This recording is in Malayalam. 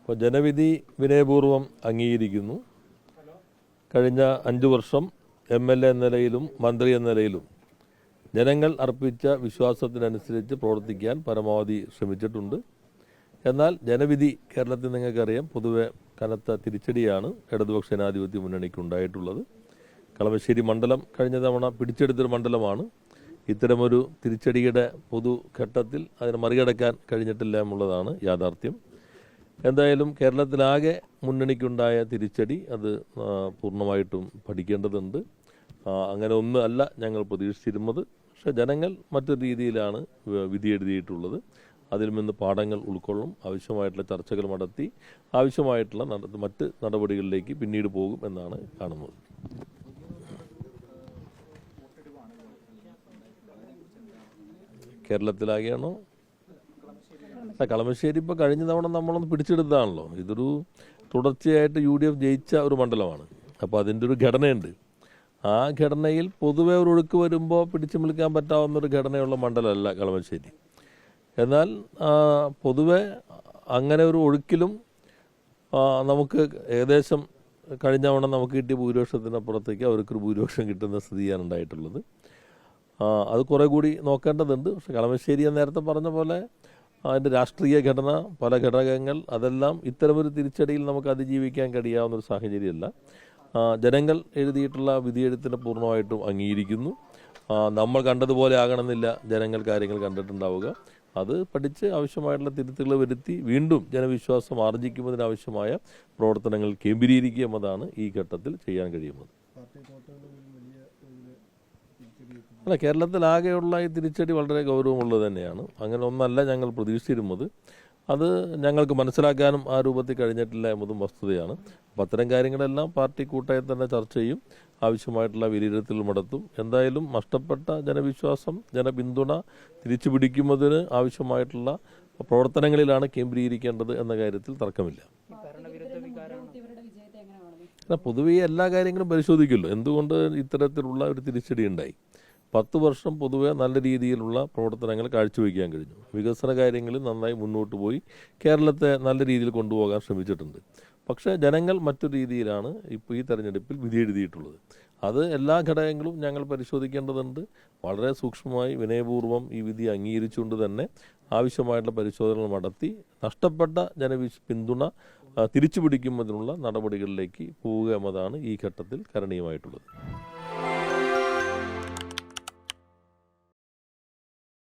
അപ്പോൾ ജനവിധി വിനയപൂർവ്വം അംഗീകരിക്കുന്നു. കഴിഞ്ഞ 5 വർഷം MLA എന്ന നിലയിലും മന്ത്രി എന്ന നിലയിലും ജനങ്ങൾ അർപ്പിച്ച വിശ്വാസത്തിനനുസരിച്ച് പ്രവർത്തിക്കാൻ പരമാവധി ശ്രമിച്ചിട്ടുണ്ട്. എന്നാൽ ജനവിധി കേരളത്തിൽ നിങ്ങൾക്കറിയാം പൊതുവെ കനത്ത തിരിച്ചടിയാണ് ഇടതുപക്ഷ ജനാധിപത്യ മുന്നണിക്കുണ്ടായിട്ടുള്ളത്. കളമശ്ശേരി മണ്ഡലം കഴിഞ്ഞ തവണ പിടിച്ചെടുത്തൊരു മണ്ഡലമാണ്. ഇത്തരമൊരു തിരിച്ചടിയുടെ പൊതുഘട്ടത്തിൽ അതിനെ മറികടക്കാൻ കഴിഞ്ഞിട്ടില്ല എന്നുള്ളതാണ് യാഥാർത്ഥ്യം. എന്തായാലും കേരളത്തിലാകെ മുന്നണിക്കുണ്ടായ തിരിച്ചടി അത് പൂർണ്ണമായിട്ടും പഠിക്കേണ്ടതുണ്ട്. അങ്ങനെ ഒന്നും അല്ല ഞങ്ങൾ പ്രതീക്ഷിച്ചിരുന്നത്. പക്ഷേ ജനങ്ങൾ മറ്റൊരു രീതിയിലാണ് വിധി എഴുതിയിട്ടുള്ളത്. അതിൽ നിന്ന് പാഠങ്ങൾ ഉൾക്കൊള്ളും. ആവശ്യമായിട്ടുള്ള ചർച്ചകൾ നടത്തി ആവശ്യമായിട്ടുള്ള മറ്റ് നടപടികളിലേക്ക് പിന്നീട് പോകും എന്നാണ് കാണുന്നത്. കേരളത്തിലാകെയാണോ? കളമശ്ശേരി ഇപ്പോൾ കഴിഞ്ഞ തവണ നമ്മളൊന്ന് പിടിച്ചെടുത്തതാണല്ലോ. ഇതൊരു തുടർച്ചയായിട്ട് UDF ജയിച്ച ഒരു മണ്ഡലമാണ്. അപ്പോൾ അതിൻ്റെ ഒരു ഘടനയുണ്ട്. ആ ഘടനയിൽ പൊതുവെ ഒരു ഒഴുക്ക് വരുമ്പോൾ പിടിച്ചു നിൽക്കാൻ പറ്റാവുന്നൊരു ഘടനയുള്ള മണ്ഡലമല്ല കളമശ്ശേരി. എന്നാൽ പൊതുവെ അങ്ങനെ ഒരു ഒഴുക്കിലും നമുക്ക് ഏകദേശം കഴിഞ്ഞ തവണ നമുക്ക് കിട്ടിയ ഭൂരിപക്ഷത്തിനപ്പുറത്തേക്ക് അവർക്കൊരു ഭൂരിപക്ഷം കിട്ടുന്ന സ്ഥിതിയാണ് ഉണ്ടായിട്ടുള്ളത്. അത് കുറേ കൂടി നോക്കേണ്ടതുണ്ട്. പക്ഷേ കളമശ്ശേരി നേരത്തെ പറഞ്ഞ പോലെ അതിൻ്റെ രാഷ്ട്രീയ ഘടന, പല ഘടകങ്ങൾ, അതെല്ലാം ഇത്തരമൊരു തിരിച്ചടിയിൽ നമുക്ക് അതിജീവിക്കാൻ കഴിയാവുന്നൊരു സാഹചര്യമല്ല. ജനങ്ങൾ എഴുതിയിട്ടുള്ള വിധിയെഴുത്തിനെ പൂർണ്ണമായിട്ടും അംഗീകരിക്കുന്നു. നമ്മൾ കണ്ടതുപോലെ ആകണമെന്നില്ല ജനങ്ങൾ കാര്യങ്ങൾ കണ്ടിട്ടുണ്ടാവുക. അത് പഠിച്ച് ആവശ്യമായിട്ടുള്ള തിരുത്തുകൾ വരുത്തി വീണ്ടും ജനവിശ്വാസം ആർജിക്കുന്നതിനാവശ്യമായ പ്രവർത്തനങ്ങൾ കേന്ദ്രീകരിക്കുക എന്നതാണ് ഈ ഘട്ടത്തിൽ ചെയ്യാൻ കഴിയുന്നത്. അല്ല, കേരളത്തിലാകെയുള്ള ഈ തിരിച്ചടി വളരെ ഗൗരവമുള്ളത് തന്നെയാണ്. അങ്ങനെ ഒന്നല്ല ഞങ്ങൾ പ്രതീക്ഷിച്ചിരുന്നത്. അത് ഞങ്ങൾക്ക് മനസ്സിലാക്കാനും ആ രൂപത്തിൽ കഴിഞ്ഞിട്ടില്ല എന്നതും വസ്തുതയാണ്. അപ്പം അത്തരം കാര്യങ്ങളെല്ലാം പാർട്ടി കൂട്ടായി തന്നെ ചർച്ച ചെയ്യും, ആവശ്യമായിട്ടുള്ള വിലയിരുത്തൽ നടത്തും. എന്തായാലും നഷ്ടപ്പെട്ട ജനവിശ്വാസം, ജനപിന്തുണ തിരിച്ചു പിടിക്കുന്നതിന് ആവശ്യമായിട്ടുള്ള പ്രവർത്തനങ്ങളിലാണ് കേന്ദ്രീകരിക്കേണ്ടത് എന്ന കാര്യത്തിൽ തർക്കമില്ല. പൊതുവെ എല്ലാ കാര്യങ്ങളും പരിശോധിക്കുമല്ലോ. എന്തുകൊണ്ട് ഇത്തരത്തിലുള്ള ഒരു തിരിച്ചടി ഉണ്ടായി? 10 വർഷം പൊതുവെ നല്ല രീതിയിലുള്ള പ്രവർത്തനങ്ങൾ കാഴ്ചവെക്കാൻ കഴിഞ്ഞു. വികസന കാര്യങ്ങളിൽ നന്നായി മുന്നോട്ട് പോയി കേരളത്തെ നല്ല രീതിയിൽ കൊണ്ടുപോകാൻ ശ്രമിച്ചിട്ടുണ്ട്. പക്ഷേ ജനങ്ങൾ മറ്റൊരു രീതിയിലാണ് ഇപ്പോൾ ഈ തെരഞ്ഞെടുപ്പിൽ വിധി എഴുതിയിട്ടുള്ളത്. അത് എല്ലാ ഘടകങ്ങളും ഞങ്ങൾ പരിശോധിക്കേണ്ടതുണ്ട്. വളരെ സൂക്ഷ്മമായി വിനയപൂർവ്വം ഈ വിധി അംഗീകരിച്ചുകൊണ്ട് തന്നെ ആവശ്യമായിട്ടുള്ള പരിശോധനകൾ നടത്തി നഷ്ടപ്പെട്ട പിന്തുണ തിരിച്ചു പിടിക്കുന്നതിനുള്ള നടപടികളിലേക്ക് പോവുക എന്നതാണ് ഈ ഘട്ടത്തിൽ കരണീയമായിട്ടുള്ളത്.